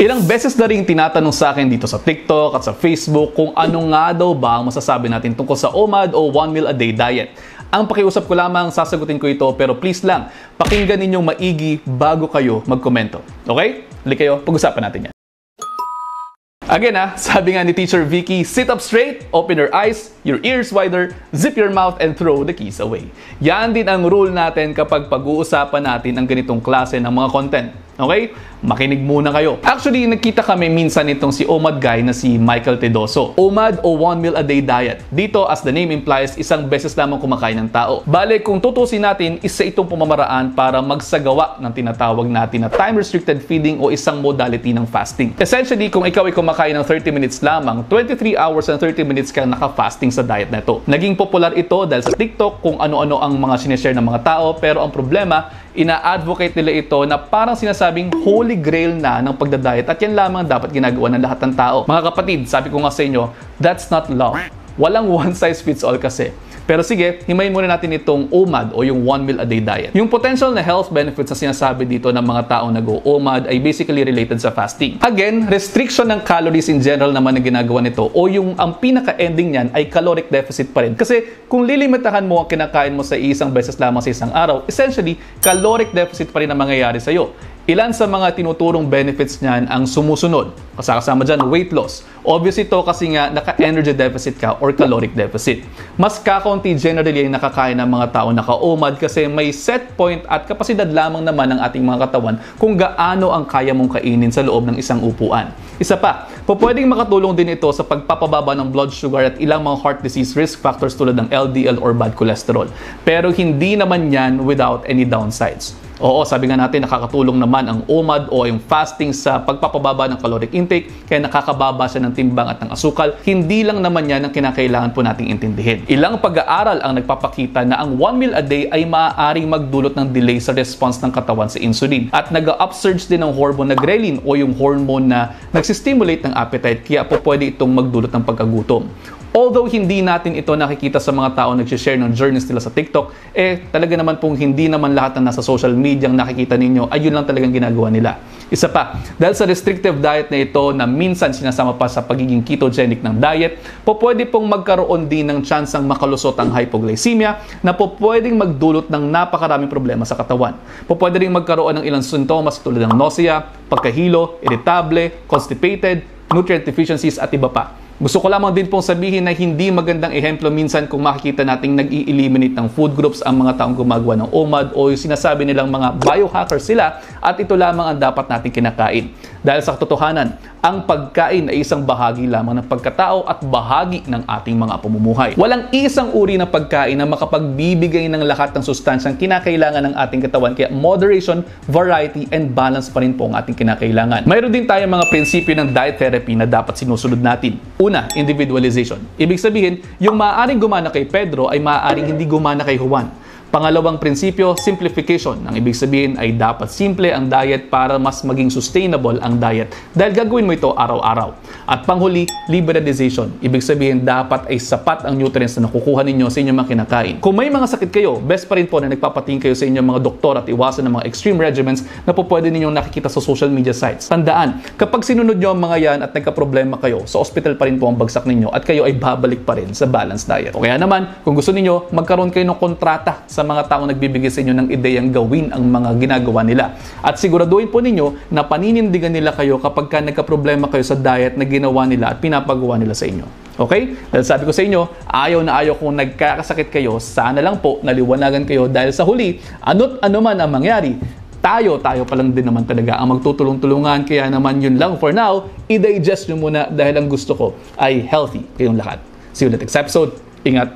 Ilang beses na rin tinatanong sa akin dito sa TikTok at sa Facebook kung ano nga daw ba ang masasabi natin tungkol sa OMAD o 1 meal a day diet. Ang pakiusap ko lamang, sasagutin ko ito, pero please lang, pakinggan ninyong maigi bago kayo magkomento. Okay? Hali kayo, pag-usapan natin yan. Again sabi nga ni Teacher Vicky, sit up straight, open your eyes, your ears wider, zip your mouth, and throw the keys away. Yan din ang rule natin kapag pag-uusapan natin ang ganitong klase ng mga content. Okay? Makinig muna kayo. Actually, nagkita kami minsan itong si OMAD guy na si Michael Tedoso. OMAD o 1 meal a day diet. Dito, as the name implies, isang beses lamang kumakain ng tao. Bale, kung tutusin natin, isa itong pamamaraan para magsagawa ng tinatawag natin na time-restricted feeding o isang modality ng fasting. Essentially, kung ikaw ay kumakain ng 30 minutes lamang, 23 hours and 30 minutes kang naka-fasting sa diet na ito. Naging popular ito dahil sa TikTok kung ano-ano ang mga sinishare ng mga tao, pero ang problema, ina-advocate nila ito na parang sinasabing holy grail na ng pagdadiet at yan lamang dapat ginagawa ng lahat ng tao. Mga kapatid, sabi ko nga sa inyo, that's not love. Walang one size fits all kasi. Pero sige, himayin muna natin itong OMAD o yung 1 meal a day diet. Yung potential na health benefits na sinasabi dito ng mga taong nag-OMAD ay basically related sa fasting. Again, restriction ng calories in general naman na ginagawa nito o yung ang pinaka-ending niyan ay caloric deficit pa rin. Kasi kung lilimitahan mo ang kinakain mo sa isang beses lamang sa isang araw, essentially, caloric deficit pa rin ang mangyayari sa'yo. Ilan sa mga tinuturong benefits niyan ang sumusunod. Kasama dyan, weight loss. Obvious ito kasi nga naka-energy deficit ka or caloric deficit. Mas kakaunti generally ang nakakain ng mga tao naka-OMAD kasi may set point at kapasidad lamang naman ng ating mga katawan kung gaano ang kaya mong kainin sa loob ng isang upuan. Isa pa, pwedeng makatulong din ito sa pagpapababa ng blood sugar at ilang mga heart disease risk factors tulad ng LDL or bad cholesterol. Pero hindi naman yan without any downsides. Oo, sabi nga natin, nakakatulong naman ang OMAD o yung fasting sa pagpapababa ng caloric intake, kaya nakakababa siya ng timbang at ng asukal. Hindi lang naman yan ang kinakailangan po nating intindihin. Ilang pag-aaral ang nagpapakita na ang 1 meal a day ay maaaring magdulot ng delay sa response ng katawan sa insulin. At nag-upsurge din ang hormone na ghrelin o yung hormone na nagsistimulate ng appetite, kaya po pwede itong magdulot ng pagkagutom. Although hindi natin ito nakikita sa mga tao nag-share ng journeys nila sa TikTok, talaga naman pong hindi naman lahat na nasa social media ang nakikita ninyo ay yun lang talagang ginagawa nila. Isa pa, dahil sa restrictive diet na ito na minsan sinasama pa sa pagiging ketogenic ng diet, pwede pong magkaroon din ng tsansang makalusot ang hypoglycemia na pwedeng magdulot ng napakaraming problema sa katawan. Pwede rin magkaroon ng ilang sintomas tulad ng nausea, pagkahilo, irritable, constipated, nutrient deficiencies at iba pa. Gusto ko lamang din pong sabihin na hindi magandang ehemplo minsan kung makikita nating nag-i-eliminate ng food groups ang mga taong gumagawa ng OMAD o yung sinasabi nilang mga biohackers sila at ito lamang ang dapat nating kinakain. Dahil sa katotohanan, ang pagkain ay isang bahagi lamang ng pagkatao at bahagi ng ating mga pamumuhay. Walang isang uri ng pagkain na makapagbibigay ng lahat ng sustansyang kinakailangan ng ating katawan, kaya moderation, variety, and balance pa rin po ang ating kinakailangan. Mayroon din tayong mga prinsipyo ng diet therapy na dapat sinusunod natin. Una, individualization. Ibig sabihin, yung maaaring gumana kay Pedro ay maaaring hindi gumana kay Juan. Pangalawang prinsipyo, simplification. Ang ibig sabihin ay dapat simple ang diet para mas maging sustainable ang diet dahil gagawin mo ito araw-araw. At panghuli, liberalization. Ibig sabihin dapat ay sapat ang nutrients na nakukuha ninyo sa inyong mga kinakain. Kung may mga sakit kayo, best pa rin po na nagpapatingin kayo sa inyong mga doktor at iwasan ng mga extreme regimens na pwede ninyong nakikita sa social media sites. Tandaan, kapag sinunod nyo ang mga yan at nagka-problema kayo, sa hospital pa rin po ang bagsak ninyo at kayo ay babalik pa rin sa balanced diet. O kaya naman, kung gusto ninyo, magkaroon kayo ng kontrata sa mga taong nagbibigay sa inyo ng ideyang gawin ang mga ginagawa nila. At siguraduhin po ninyo na paninindigan nila kayo kapag nagka-problema kayo sa diet na ginawa nila at pinapagawa nila sa inyo. Okay? Dahil sabi ko sa inyo, ayaw na ayaw kung nagkakasakit kayo, sana lang po naliwanagan kayo dahil sa huli, ano't ano man ang mangyari, tayo pa lang din naman talaga ang magtutulong-tulungan. Kaya naman yun lang for now, i-digest nyo muna dahil ang gusto ko ay healthy kayong lahat. See you in the next episode. Ingat!